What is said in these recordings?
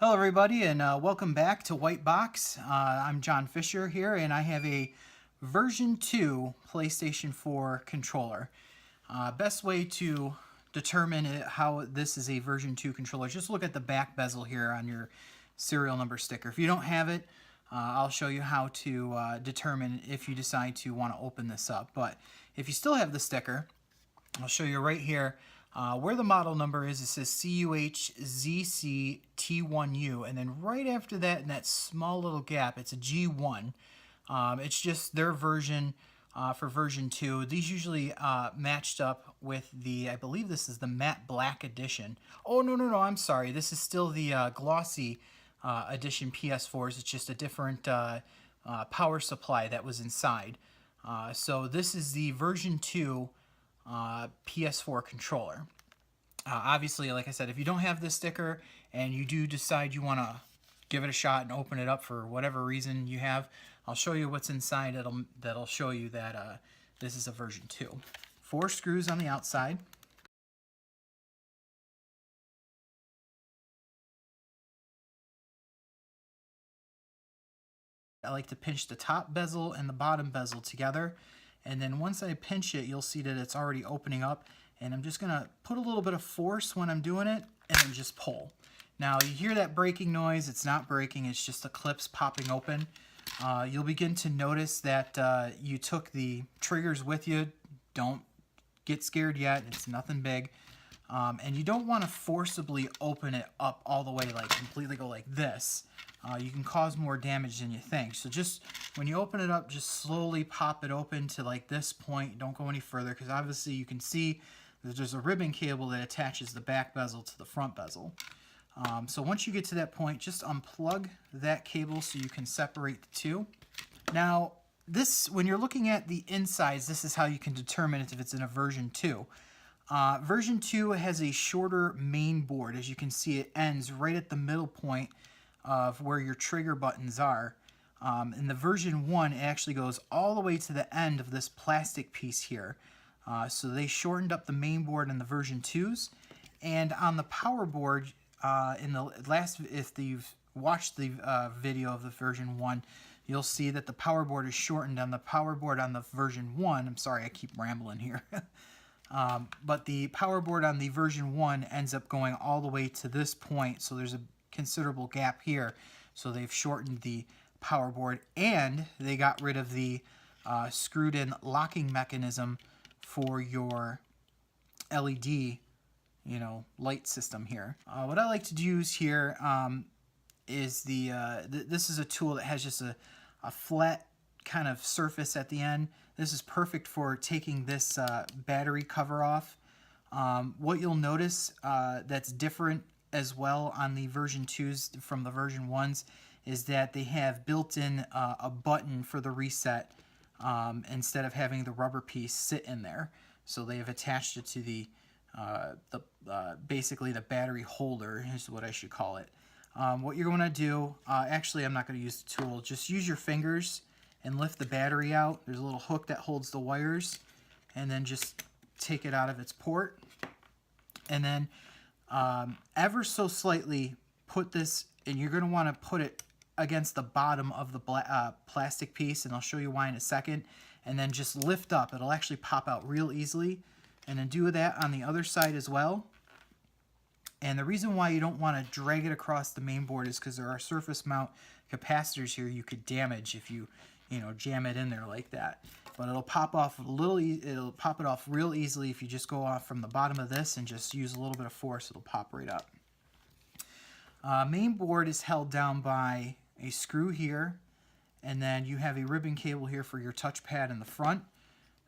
Hello everybody and welcome back to Whitebox. I'm John Fisher here and I have a version 2 PlayStation 4 controller. Best way to determine how this is a version 2 controller, just look at the back bezel here on your serial number sticker. If you don't have it, I'll show you how to determine if you decide to want to open this up. But if you still have the sticker, I'll show you right here where the model number is. It says CUHZCT1U, and then right after that, in that small little gap, it's a G1. It's just their version for version 2. These usually matched up with the, I believe this is the matte black edition. Oh, no, I'm sorry. This is still the glossy edition PS4s. It's just a different power supply that was inside. So this is the version 2 PS4 controller. Obviously, like I said, if you don't have this sticker and you do decide you want to give it a shot and open it up for whatever reason you have, I'll show you what's inside. That'll show you that this is a version 2. 4 screws on the outside. I like to pinch the top bezel and the bottom bezel together, and then once I pinch it, you'll see that it's already opening up, and I'm just gonna put a little bit of force when I'm doing it and then just pull. Now you hear that breaking noise. It's not breaking, it's just the clips popping open. You'll begin to notice that you took the triggers with you. Don't get scared yet, it's nothing big. And you don't want to forcibly open it up all the way, like completely go like this. You can cause more damage than you think. So just when you open it up, just slowly pop it open to like this point. Don't go any further, because obviously you can see that there's a ribbon cable that attaches the back bezel to the front bezel. So once you get to that point, just unplug that cable so you can separate the two. Now, when you're looking at the insides, this is how you can determine if it's in a version 2. Version 2 has a shorter main board. As you can see, it ends right at the middle point of where your trigger buttons are. In the version 1, it actually goes all the way to the end of this plastic piece here. So they shortened up the main board in the version 2s. And on the power board, if you've watched the video of the version 1, you'll see that the power board is shortened on the power board on the version 1. I'm sorry, I keep rambling here. But the power board on the version 1 ends up going all the way to this point, so there's a considerable gap here. So they've shortened the power board, and they got rid of the screwed-in locking mechanism for your LED, light system here. What I like to use here is this is a tool that has just a flat kind of surface at the end. This is perfect for taking this battery cover off. What you'll notice that's different as well on the version 2s from the version 1s is that they have built in a button for the reset instead of having the rubber piece sit in there. So they have attached it to basically the battery holder is what I should call it. What you're going to do, actually I'm not going to use the tool, just use your fingers and lift the battery out. There's a little hook that holds the wires, and then just take it out of its port. And then ever so slightly put this, and you're going to want to put it against the bottom of the plastic piece, and I'll show you why in a second. And then just lift up. It'll actually pop out real easily. And then do that on the other side as well. And the reason why you don't want to drag it across the main board is because there are surface mount capacitors here you could damage if you jam it in there like that. But it'll pop off it'll pop it off real easily if you just go off from the bottom of this and just use a little bit of force. It'll pop right up. Main board is held down by a screw here, and then you have a ribbon cable here for your touchpad in the front.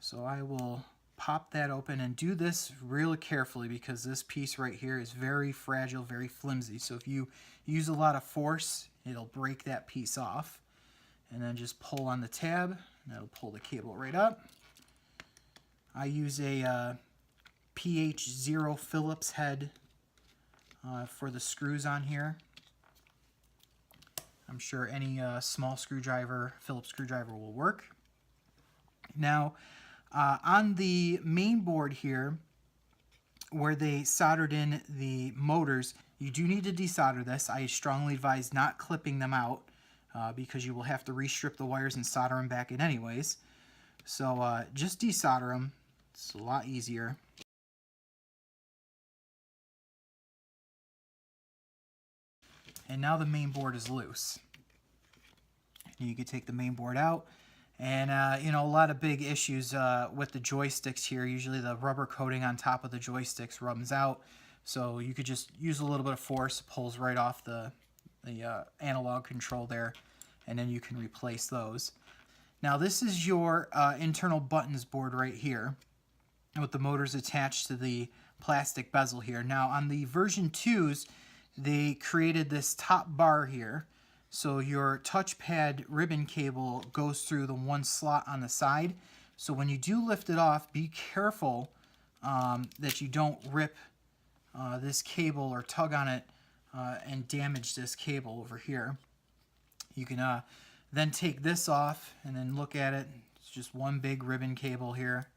So I will pop that open and do this really carefully because this piece right here is very fragile, very flimsy. So if you use a lot of force, it'll break that piece off. And then just pull on the tab, and that'll pull the cable right up. I use a PH0 Phillips head for the screws on here. I'm sure any small screwdriver, Phillips screwdriver will work. Now, on the main board here, where they soldered in the motors, You do need to desolder this. I strongly advise not clipping them out because you will have to restrip the wires and solder them back in anyways. So just desolder them. It's a lot easier. And now the main board is loose. You can take the main board out. And, you know, a lot of big issues with the joysticks here. Usually the rubber coating on top of the joysticks rubs out. So you could just use a little bit of force. It pulls right off the analog control there. And then you can replace those. Now this is your internal buttons board right here, with the motors attached to the plastic bezel here. Now on the version 2s, they created this top bar here. So your touchpad ribbon cable goes through the one slot on the side. So when you do lift it off, be careful that you don't rip this cable or tug on it and damage this cable over here. You can then take this off and then look at it. It's just one big ribbon cable here.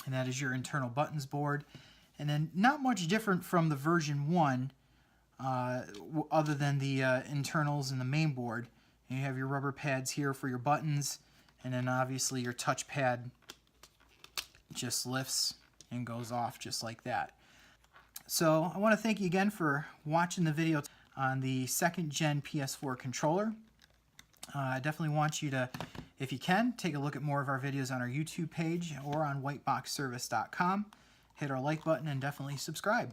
And that is your internal buttons board. And then not much different from the version 1 other than the internals and the main board. And you have your rubber pads here for your buttons, and then obviously your touchpad just lifts and goes off just like that. So I want to thank you again for watching the video on the 2nd gen PS4 controller. I definitely want you to, if you can, take a look at more of our videos on our YouTube page or on whiteboxservice.com. Hit our like button and definitely subscribe.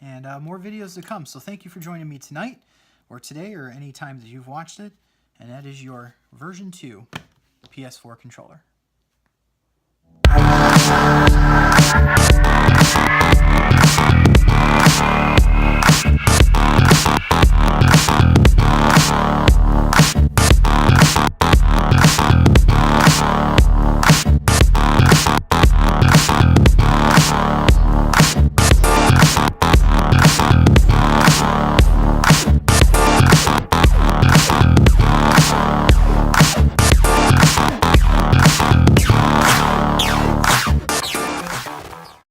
And more videos to come. So thank you for joining me tonight, or today, or any time that you've watched it. And that is your version 2 PS4 controller.